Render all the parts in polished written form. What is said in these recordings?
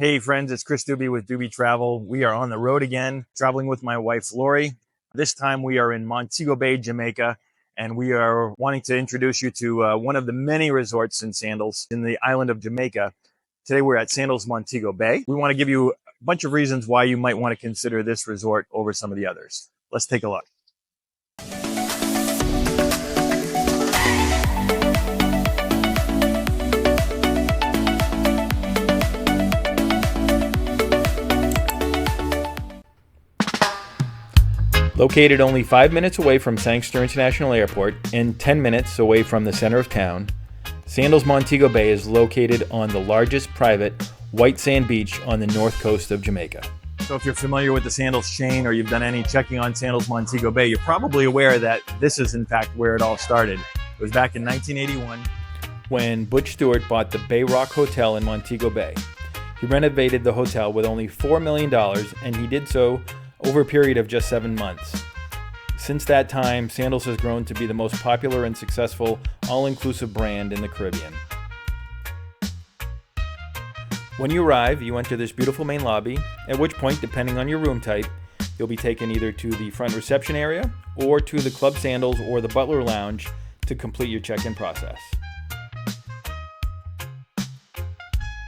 Hey friends, it's Chris Dube with Dube Travel. We are on the road again, traveling with my wife, Lori. This time we are in Montego Bay, Jamaica, and we are wanting to introduce you to one of the many resorts in Sandals in the island of Jamaica. Today we're at Sandals Montego Bay. We want to give you a bunch of reasons why you might want to consider this resort over some of the others. Let's take a look. Located only 5 minutes away from Sangster International Airport and 10 minutes away from the center of town, Sandals Montego Bay is located on the largest private white sand beach on the north coast of Jamaica. So if you're familiar with the Sandals chain or you've done any checking on Sandals Montego Bay, you're probably aware that this is in fact where it all started. It was back in 1981 when Butch Stewart bought the Bay Rock Hotel in Montego Bay. He renovated the hotel with only $4 million, and he did so over a period of just 7 months. Since that time, Sandals has grown to be the most popular and successful all-inclusive brand in the Caribbean. When you arrive, you enter this beautiful main lobby, at which point, depending on your room type, you'll be taken either to the front reception area or to the Club Sandals or the Butler Lounge to complete your check-in process.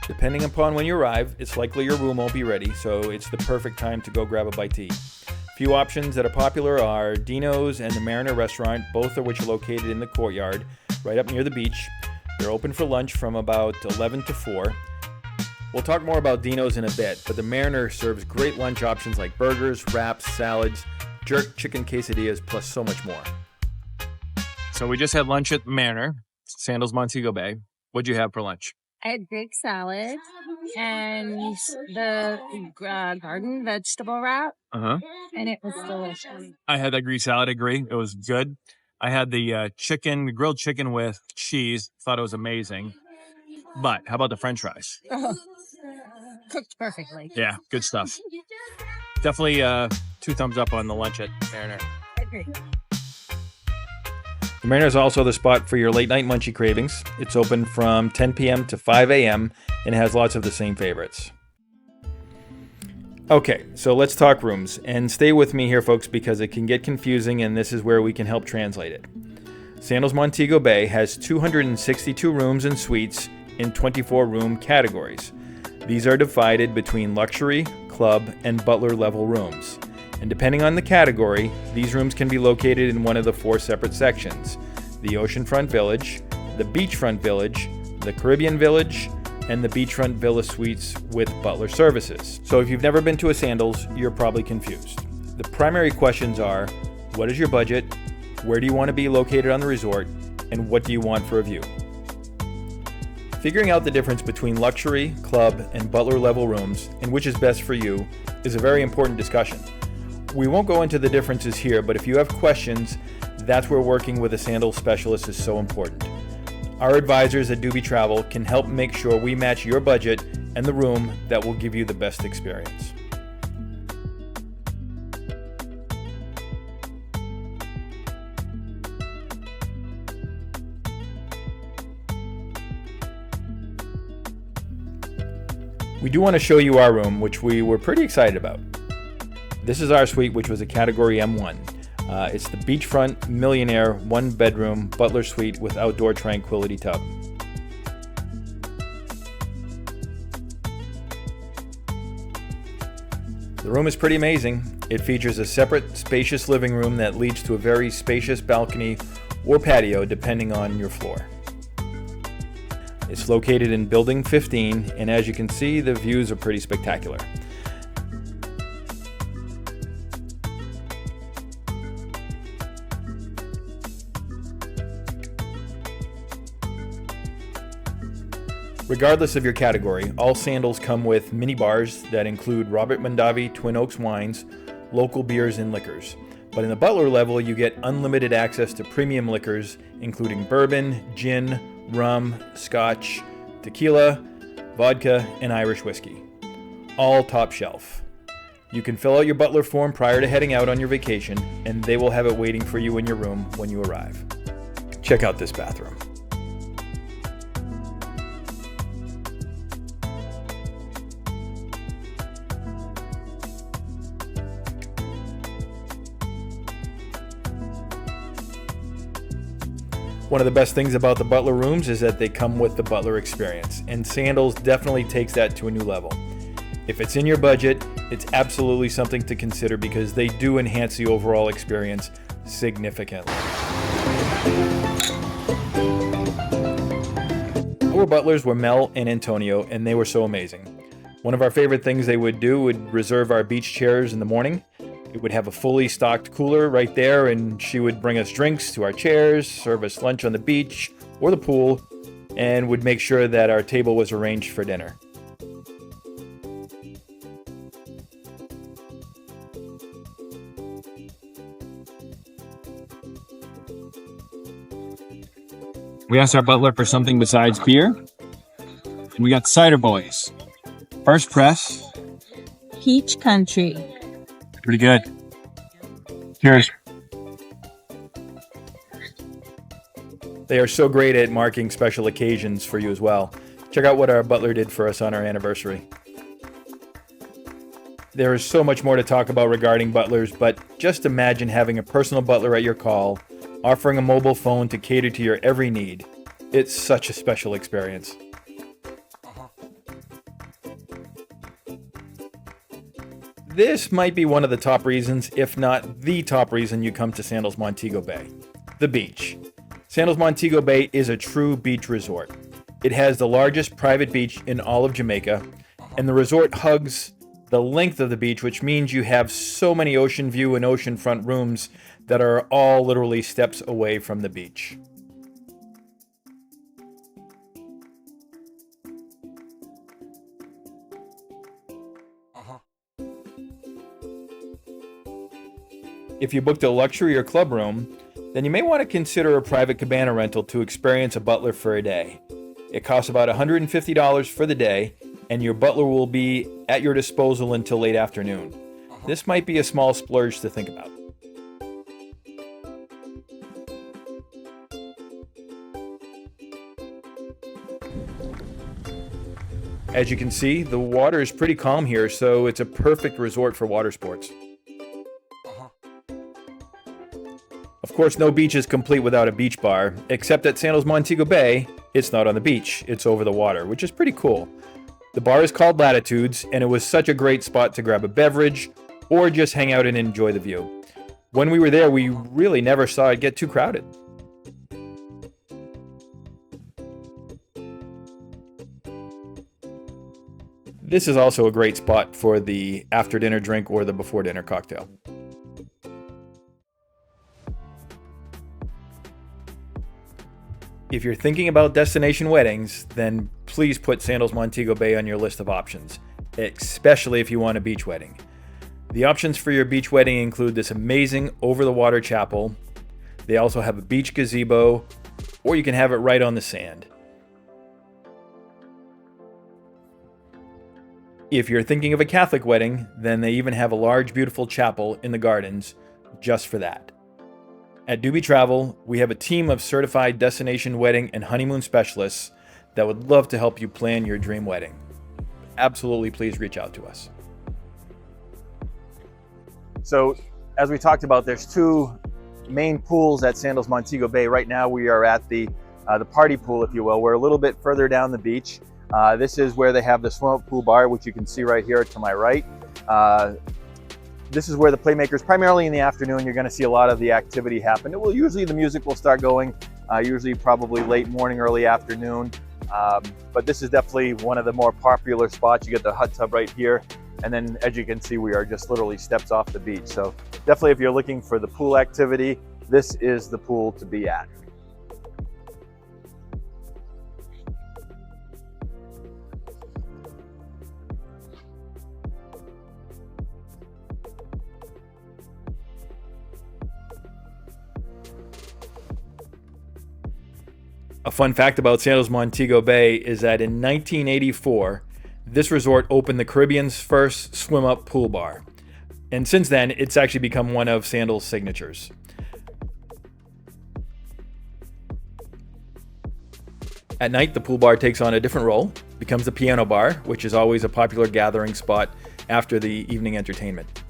Depending upon when you arrive, it's likely your room won't be ready, so it's the perfect time to go grab a bite to eat. Few options that are popular are Dino's and the Millionaire restaurant, both of which are located in the courtyard, right up near the beach. They're open for lunch from about 11 to 4. We'll talk more about Dino's in a bit, but the Millionaire serves great lunch options like burgers, wraps, salads, jerk chicken quesadillas, plus so much more. So we just had lunch at the Millionaire, Sandals Montego Bay. What'd you have for lunch? I had Greek salad and the garden vegetable wrap, and it was delicious. I had that Greek salad, agree. It was good. I had the grilled chicken with cheese. Thought it was amazing. But how about the French fries? Oh, cooked perfectly. Yeah, good stuff. Definitely 2 thumbs up on the lunch at Millionaire. I agree. The Millionaire is also the spot for your late night munchie cravings. It's open from 10 p.m. to 5 a.m. and has lots of the same favorites. Okay, so let's talk rooms. And stay with me here, folks, because it can get confusing, and this is where we can help translate it. Sandals Montego Bay has 262 rooms and suites in 24 room categories. These are divided between luxury, club, and butler level rooms. And depending on the category, these rooms can be located in one of the 4 separate sections: the Oceanfront Village, the Beachfront Village, the Caribbean Village, and the Beachfront Villa Suites with butler services. So if you've never been to a Sandals, you're probably confused. The primary questions are: what is your budget? Where do you want to be located on the resort? And what do you want for a view? Figuring out the difference between luxury, club, and butler level rooms and which is best for you is a very important discussion. We won't go into the differences here, but if you have questions, that's where working with a Sandals specialist is so important. Our advisors at Dube Travel can help make sure we match your budget and the room that will give you the best experience. We do want to show you our room, which we were pretty excited about. This is our suite, which was a category M1. It's the Beachfront Millionaire 1-bedroom butler suite with outdoor tranquility tub. The room is pretty amazing. It features a separate spacious living room that leads to a very spacious balcony or patio depending on your floor. It's located in Building 15, and as you can see, the views are pretty spectacular. Regardless of your category, all Sandals come with mini bars that include Robert Mondavi Twin Oaks wines, local beers, and liquors. But in the butler level, you get unlimited access to premium liquors, including bourbon, gin, rum, scotch, tequila, vodka, and Irish whiskey. All top shelf. You can fill out your butler form prior to heading out on your vacation, and they will have it waiting for you in your room when you arrive. Check out this bathroom. One of the best things about the Butler rooms is that they come with the Butler experience, and Sandals definitely takes that to a new level. If it's in your budget, it's absolutely something to consider because they do enhance the overall experience significantly. Our butlers were Mel and Antonio, and they were so amazing. One of our favorite things they would do would reserve our beach chairs in the morning. It would have a fully stocked cooler right there, and she would bring us drinks to our chairs, serve us lunch on the beach or the pool, and would make sure that our table was arranged for dinner. We asked our butler for something besides beer, and we got cider boys. First press. Peach Country. Pretty good. Cheers. They are so great at marking special occasions for you as well. Check out what our butler did for us on our anniversary. There is so much more to talk about regarding butlers, but just imagine having a personal butler at your call, offering a mobile phone to cater to your every need. It's such a special experience. This might be one of the top reasons, if not the top reason, you come to Sandals Montego Bay. The beach. Sandals Montego Bay is a true beach resort. It has the largest private beach in all of Jamaica, and the resort hugs the length of the beach, which means you have so many ocean view and oceanfront rooms that are all literally steps away from the beach. If you booked a luxury or club room, then you may want to consider a private cabana rental to experience a butler for a day. It costs about $150 for the day, and your butler will be at your disposal until late afternoon. This might be a small splurge to think about. As you can see, the water is pretty calm here, so it's a perfect resort for water sports. Of course, no beach is complete without a beach bar, except at Sandals Montego Bay, it's not on the beach, it's over the water, which is pretty cool. The bar is called Latitudes, and it was such a great spot to grab a beverage or just hang out and enjoy the view. When we were there, we really never saw it get too crowded. This is also a great spot for the after dinner drink or the before dinner cocktail. If you're thinking about destination weddings, then please put Sandals Montego Bay on your list of options, especially if you want a beach wedding. The options for your beach wedding include this amazing over-the-water chapel. They also have a beach gazebo, or you can have it right on the sand. If you're thinking of a Catholic wedding, then they even have a large, beautiful chapel in the gardens just for that. At Dube Travel, we have a team of certified destination wedding and honeymoon specialists that would love to help you plan your dream wedding. Absolutely, please reach out to us. So, as we talked about, there's two main pools at Sandals Montego Bay. Right now, we are at the party pool, if you will. We're a little bit further down the beach. This is where they have the swim-up pool bar, which you can see right here to my right. This is where the playmakers, primarily in the afternoon, you're going to see a lot of the activity happen. Usually the music will start going, usually probably late morning, early afternoon. But this is definitely one of the more popular spots. You get the hot tub right here. And then as you can see, we are just literally steps off the beach. So definitely if you're looking for the pool activity, this is the pool to be at. A fun fact about Sandals Montego Bay is that in 1984, this resort opened the Caribbean's first swim-up pool bar. And since then, it's actually become one of Sandals' signatures. At night, the pool bar takes on a different role, becomes the piano bar, which is always a popular gathering spot after the evening entertainment.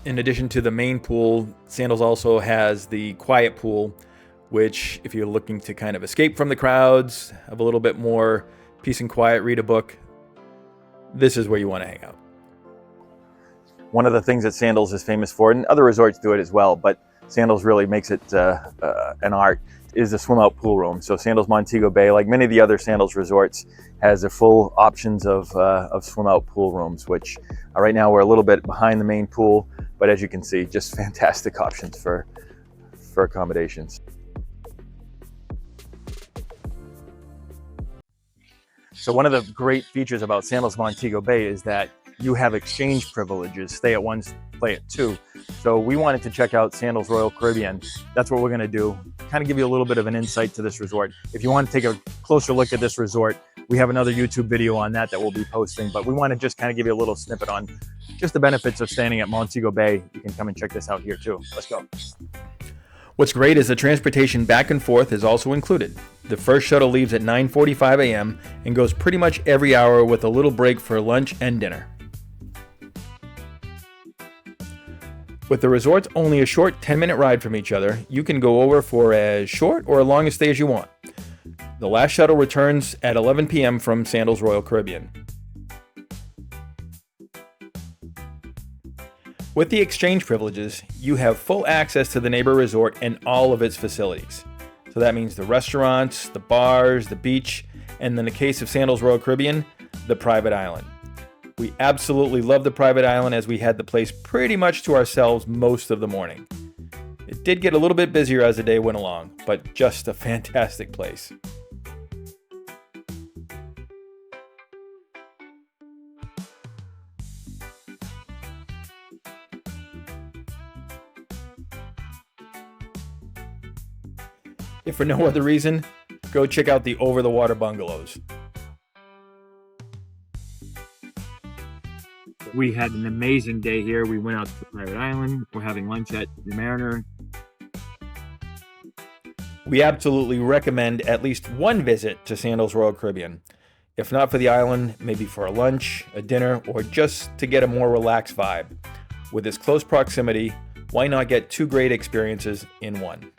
In addition to the main pool, Sandals also has the quiet pool, which if you're looking to kind of escape from the crowds, have a little bit more peace and quiet, read a book, this is where you want to hang out. One of the things that Sandals is famous for, and other resorts do it as well, but Sandals really makes it an art, is the swim out pool room. So Sandals Montego Bay, like many of the other Sandals resorts, has the full options of swim out pool rooms, which right now we're a little bit behind the main pool, but as you can see, just fantastic options for accommodations. So one of the great features about Sandals Montego Bay is that you have exchange privileges, stay at one, play at two. So we wanted to check out Sandals Royal Caribbean. That's what we're gonna do, kind of give you a little bit of an insight to this resort. If you want to take a closer look at this resort, we have another YouTube video on that we'll be posting, but we want to just kind of give you a little snippet on just the benefits of staying at Montego Bay. You can come and check this out here too. Let's go. What's great is the transportation back and forth is also included. The first shuttle leaves at 9:45 a.m. and goes pretty much every hour with a little break for lunch and dinner. With the resorts only a short 10-minute ride from each other, you can go over for as short or as long a stay as you want. The last shuttle returns at 11 p.m. from Sandals Royal Caribbean. With the exchange privileges, you have full access to the neighbor resort and all of its facilities. So that means the restaurants, the bars, the beach, and in the case of Sandals Royal Caribbean, the private island. We absolutely love the private island as we had the place pretty much to ourselves most of the morning. It did get a little bit busier as the day went along, but just a fantastic place. If for no other reason, go check out the over-the-water bungalows. We had an amazing day here. We went out to the private island. We're having lunch at the Mariner. We absolutely recommend at least one visit to Sandals Royal Caribbean. If not for the island, maybe for a lunch, a dinner, or just to get a more relaxed vibe. With its close proximity, why not get two great experiences in one?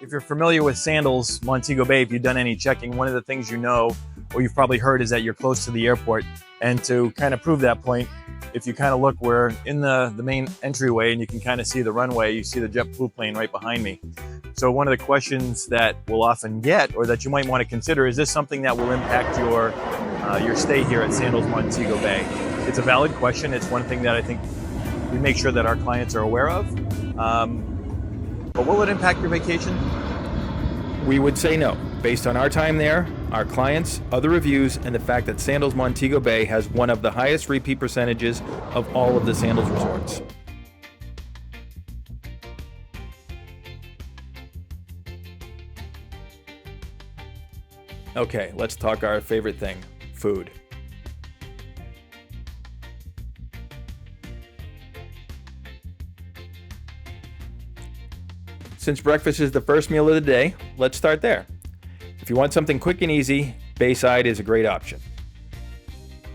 If you're familiar with Sandals Montego Bay, if you've done any checking, one of the things you know, or you've probably heard, is that you're close to the airport. And to kind of prove that point, if you kind of look, we're in the main entryway and you can kind of see the runway, you see the JetBlue plane right behind me. So one of the questions that we'll often get, or that you might want to consider, is this something that will impact your stay here at Sandals Montego Bay? It's a valid question. It's one thing that I think we make sure that our clients are aware of. But will it impact your vacation? We would say no. Based on our time there, our clients, other reviews, and the fact that Sandals Montego Bay has one of the highest repeat percentages of all of the Sandals resorts. Okay, let's talk our favorite thing, food. Since breakfast is the first meal of the day, let's start there. If you want something quick and easy, Bayside is a great option.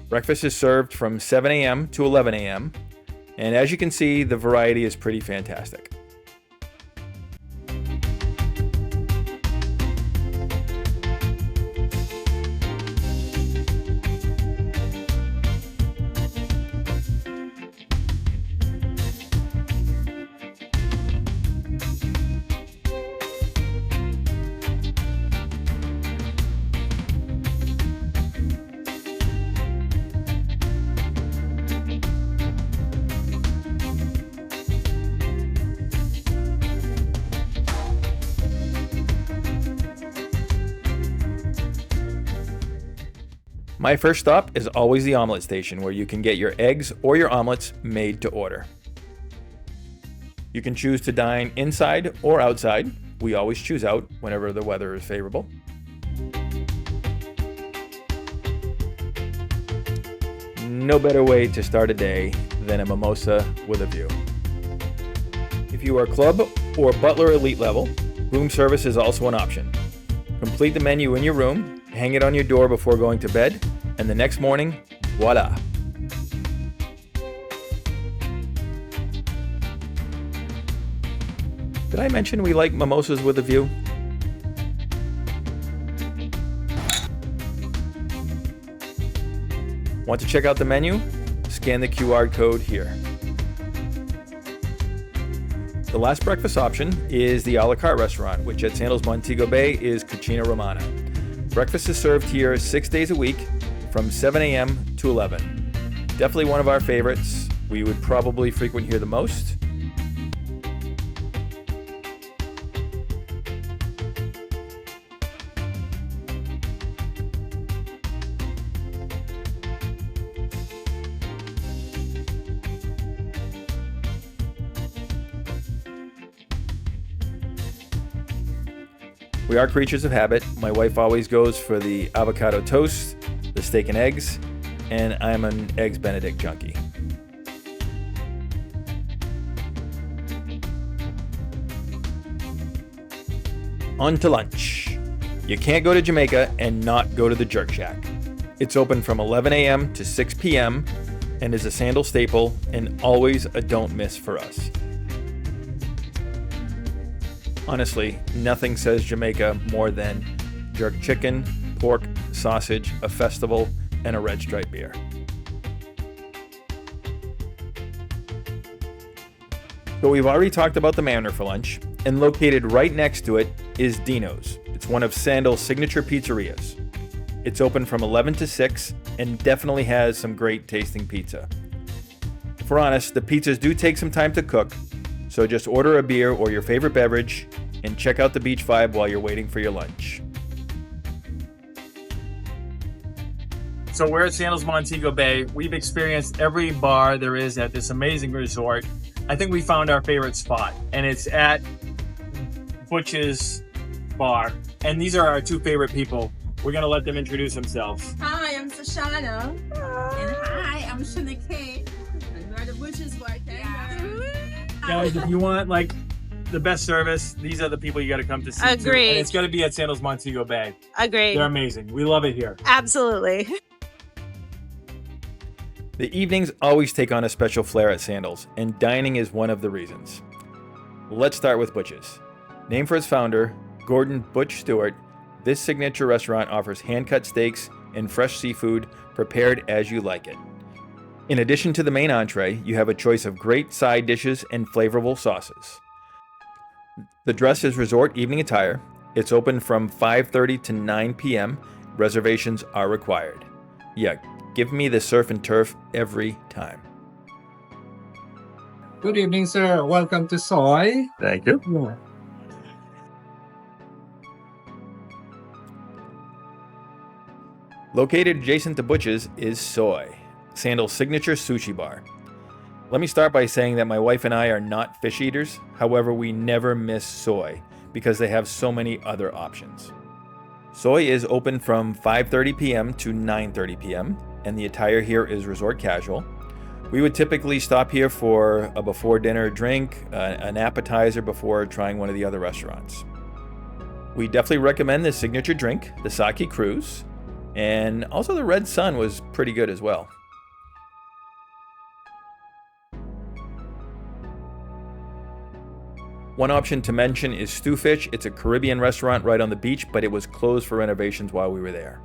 Breakfast is served from 7 a.m. to 11 a.m., and as you can see, the variety is pretty fantastic. My first stop is always the omelet station, where you can get your eggs or your omelets made to order. You can choose to dine inside or outside. We always choose out whenever the weather is favorable. No better way to start a day than a mimosa with a view. If you are club or Butler elite level, room service is also an option. Complete the menu in your room, hang it on your door before going to bed, and the next morning, voila. Did I mention we like mimosas with a view? Want to check out the menu? Scan the QR code here. The last breakfast option is the a la carte restaurant, which at Sandals Montego Bay is Cucina Romana. Breakfast is served here 6 days a week from 7 a.m. to 11. Definitely one of our favorites. We would probably frequent here the most. We are creatures of habit. My wife always goes for the avocado toast, the steak and eggs, and I'm an Eggs Benedict junkie. On to lunch. You can't go to Jamaica and not go to the Jerk Shack. It's open from 11 a.m. to 6 p.m. and is a Sandal staple and always a don't miss for us. Honestly, nothing says Jamaica more than jerk chicken, pork, sausage, a festival, and a red stripe beer. So we've already talked about the Manor for lunch, and located right next to it is Dino's. It's one of Sandal's signature pizzerias. It's open from 11 to 6 and definitely has some great tasting pizza. If we're honest, the pizzas do take some time to cook, so just order a beer or your favorite beverage and check out the beach vibe while you're waiting for your lunch. So we're at Sandals Montego Bay. We've experienced every bar there is at this amazing resort. I think we found our favorite spot, and it's at Butch's Bar. And these are our two favorite people. We're gonna let them introduce themselves. Hi, I'm Sashana. And hi, I'm Shanike. And we're the Butch's Bar. Guys, if you want like the best service, these are the people you got to come to see. Agreed. And it's got to be at Sandals Montego Bay. Agreed. They're amazing. We love it here. Absolutely. The evenings always take on a special flair at Sandals, and dining is one of the reasons. Let's start with Butch's. Named for its founder, Gordon Butch Stewart, this signature restaurant offers hand-cut steaks and fresh seafood prepared as you like it. In addition to the main entree, you have a choice of great side dishes and flavorful sauces. The dress is resort evening attire. It's open from 5:30 to 9 p.m. Reservations are required. Yeah, give me the surf and turf every time. Good evening, sir. Welcome to Soy. Thank you. Yeah. Located adjacent to Butch's is Soy, Sandal's signature sushi bar. Let me start by saying that my wife and I are not fish eaters. However, we never miss Soy because they have so many other options. Soy is open from 5:30 p.m. to 9:30 p.m. and the attire here is resort casual. We would typically stop here for a before dinner drink, an appetizer before trying one of the other restaurants. We definitely recommend the signature drink, the Sake Cruise, and also the Red Sun was pretty good as well. One option to mention is Stew Fish. It's a Caribbean restaurant right on the beach, but it was closed for renovations while we were there.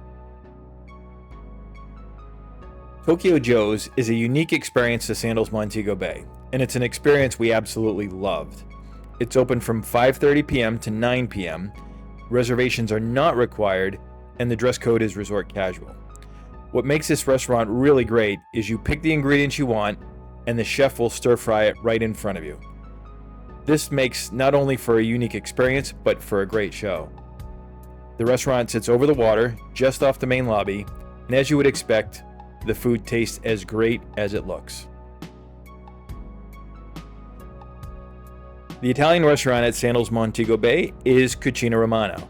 Tokyo Joe's is a unique experience to Sandals Montego Bay, and it's an experience we absolutely loved. It's open from 5:30 p.m. to 9 p.m. Reservations are not required, and the dress code is resort casual. What makes this restaurant really great is you pick the ingredients you want, and the chef will stir fry it right in front of you. This makes not only for a unique experience, but for a great show. The restaurant sits over the water, just off the main lobby, and as you would expect, the food tastes as great as it looks. The Italian restaurant at Sandals Montego Bay is Cucina Romana.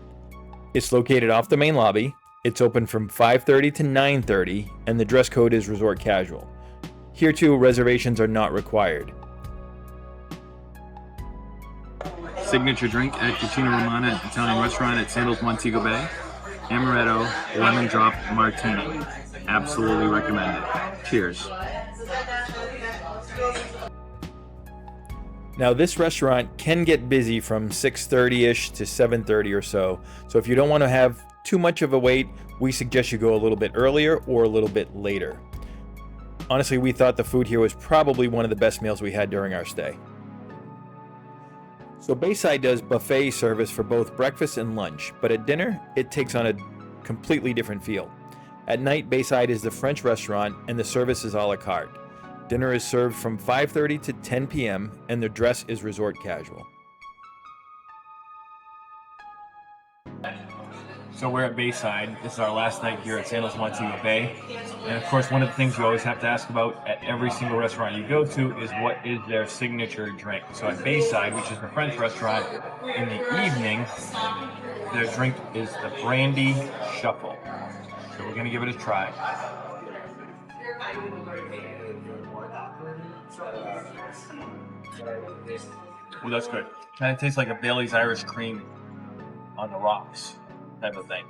It's located off the main lobby. It's open from 5:30 to 9:30, and the dress code is resort casual. Here too, reservations are not required. Signature drink at Cucina Romana, Italian restaurant at Sandals Montego Bay, Amaretto Lemon Drop Martini. absolutely recommend it. Cheers. Now, this restaurant can get busy from 6:30-ish to 7:30 or so. So if you don't want to have too much of a wait, we suggest you go a little bit earlier or a little bit later. Honestly, we thought the food here was probably one of the best meals we had during our stay. So Bayside does buffet service for both breakfast and lunch, but at dinner, it takes on a completely different feel. At night, Bayside is the French restaurant and the service is a la carte. Dinner is served from 5:30 to 10 p.m. and the dress is resort casual. So we're at Bayside. This is our last night here at Sandals Montego Bay. And of course, one of the things you always have to ask about at every single restaurant you go to is what is their signature drink. So at Bayside, which is the French restaurant, in the evening, their drink is the brandy shuffle. So we're gonna give it a try. Well, that's good. Kind of tastes like a Bailey's Irish cream on the rocks type of thing.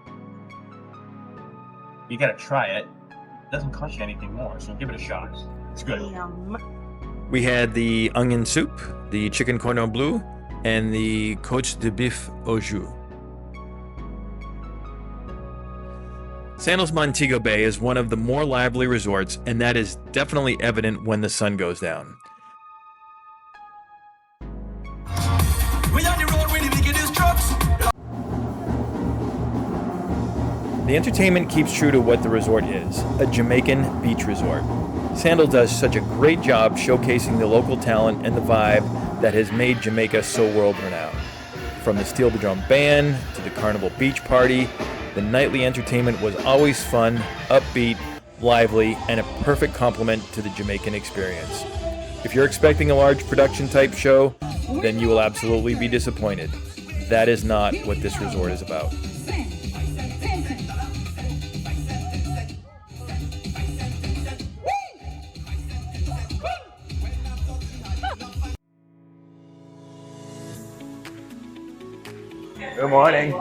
You gotta try it. It doesn't cost you anything more, so give it a shot. It's good. We had the onion soup, the chicken cordon bleu, and the côte de bœuf au jus. Sandals Montego Bay is one of the more lively resorts, and that is definitely evident when the sun goes down. The entertainment keeps true to what the resort is, a Jamaican beach resort. Sandals does such a great job showcasing the local talent and the vibe that has made Jamaica so world-renowned. From the Steel Drum Band to the Carnival Beach Party, the nightly entertainment was always fun, upbeat, lively, and a perfect complement to the Jamaican experience. If you're expecting a large production-type show, then you will absolutely be disappointed. That is not what this resort is about. Good morning.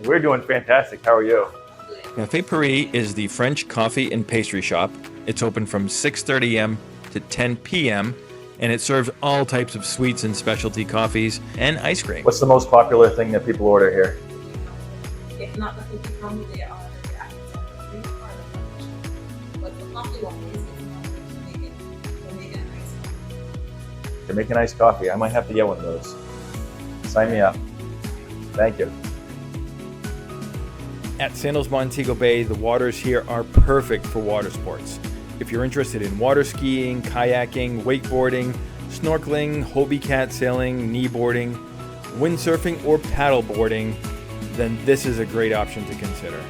We're doing fantastic. How are you? Café Paris is the French coffee and pastry shop. It's open from 6:30 a.m. to 10 p.m. and it serves all types of sweets and specialty coffees and ice cream. What's the most popular thing that people order here? If not the cookie crumble, they are the apples. But the coffee one is Jamaican iced coffee. Jamaican iced coffee. I might have to get one of those. Sign me up. Thank you. At Sandals Montego Bay, the waters here are perfect for water sports. If you're interested in water skiing, kayaking, wakeboarding, snorkeling, Hobie cat sailing, kneeboarding, windsurfing, or paddle boarding, then this is a great option to consider.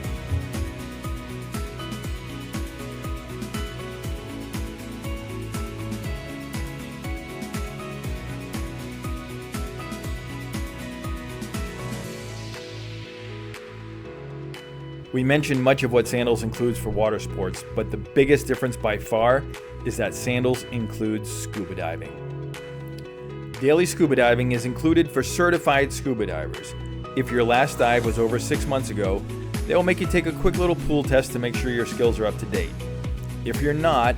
We mentioned much of what Sandals includes for water sports, but the biggest difference by far is that Sandals includes scuba diving. Daily scuba diving is included for certified scuba divers. If your last dive was over 6 months ago, they will make you take a quick little pool test to make sure your skills are up to date. If you're not,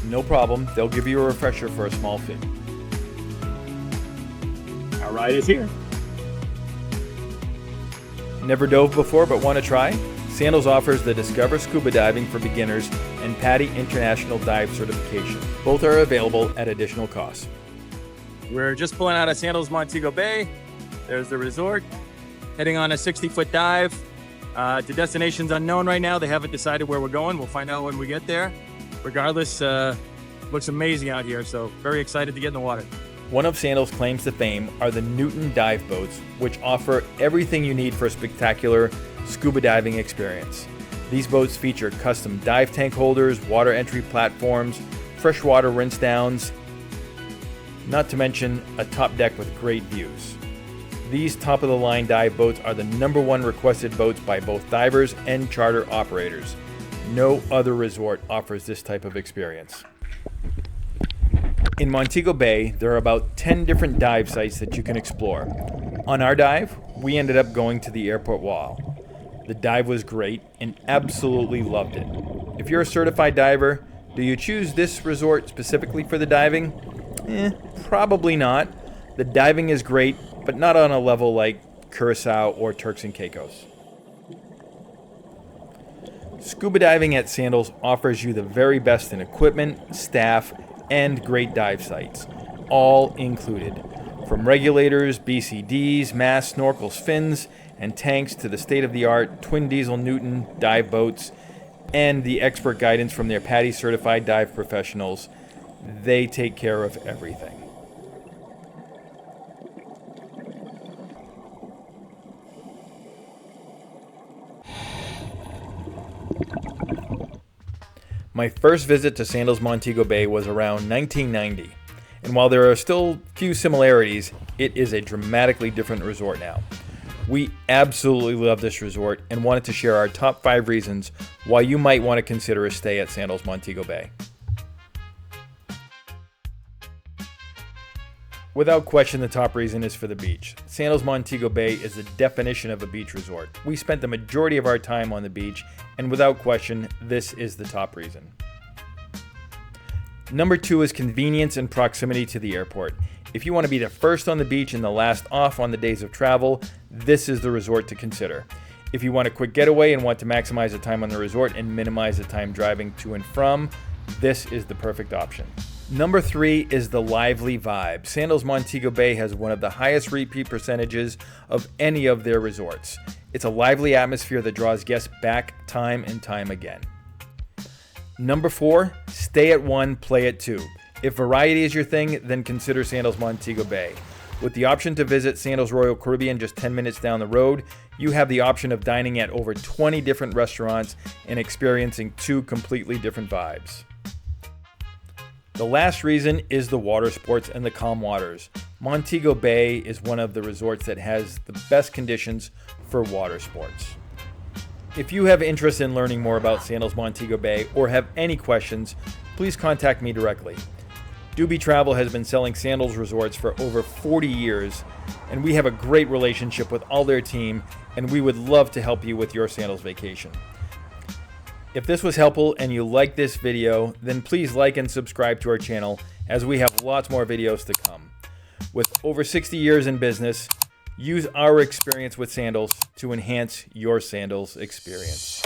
no problem, they'll give you a refresher for a small fee. Our ride is here. Never dove before but want to try? Sandals offers the Discover Scuba Diving for Beginners and PADI International Dive Certification. Both are available at additional costs. We're just pulling out of Sandals Montego Bay. There's the resort. Heading on a 60-foot dive. The destination's unknown right now. They haven't decided where we're going. We'll find out when we get there. Regardless, looks amazing out here, so very excited to get in the water. One of Sandals' claims to fame are the Newton dive boats, which offer everything you need for a spectacular scuba diving experience. These boats feature custom dive tank holders, water entry platforms, freshwater rinse downs, not to mention a top deck with great views. These top-of-the-line dive boats are the #1 requested boats by both divers and charter operators. No other resort offers this type of experience. In Montego Bay, there are about 10 different dive sites that you can explore. On our dive, we ended up going to the airport wall. The dive was great and absolutely loved it. If you're a certified diver, do you choose this resort specifically for the diving? Probably not. The diving is great, but not on a level like Curacao or Turks and Caicos. Scuba diving at Sandals offers you the very best in equipment, staff, and great dive sites, all included. From regulators, BCDs, masks, snorkels, fins, and tanks to the state-of-the-art twin diesel Newton dive boats and the expert guidance from their PADI certified dive professionals, they take care of everything. My first visit to Sandals Montego Bay was around 1990, and while there are still few similarities, it is a dramatically different resort now. We absolutely love this resort and wanted to share our top 5 reasons why you might want to consider a stay at Sandals Montego Bay. Without question, the top reason is for the beach. Sandals Montego Bay is the definition of a beach resort. We spent the majority of our time on the beach, and without question, this is the top reason. Number 2 is convenience and proximity to the airport. If you want to be the first on the beach and the last off on the days of travel, this is the resort to consider. If you want a quick getaway and want to maximize the time on the resort and minimize the time driving to and from, this is the perfect option. Number 3 is the lively vibe. Sandals Montego Bay has one of the highest repeat percentages of any of their resorts. It's a lively atmosphere that draws guests back time and time again. Number 4, stay at 1, play at 2. If variety is your thing, then consider Sandals Montego Bay. With the option to visit Sandals Royal Caribbean just 10 minutes down the road, you have the option of dining at over 20 different restaurants and experiencing 2 completely different vibes. The last reason is the water sports and the calm waters. Montego Bay is one of the resorts that has the best conditions for water sports. If you have interest in learning more about Sandals Montego Bay or have any questions, please contact me directly. Dube Travel has been selling Sandals resorts for over 40 years, and we have a great relationship with all their team, and we would love to help you with your Sandals vacation. If this was helpful and you like this video, then please like and subscribe to our channel, as we have lots more videos to come. With over 60 years in business, use our experience with sandals to enhance your sandals experience.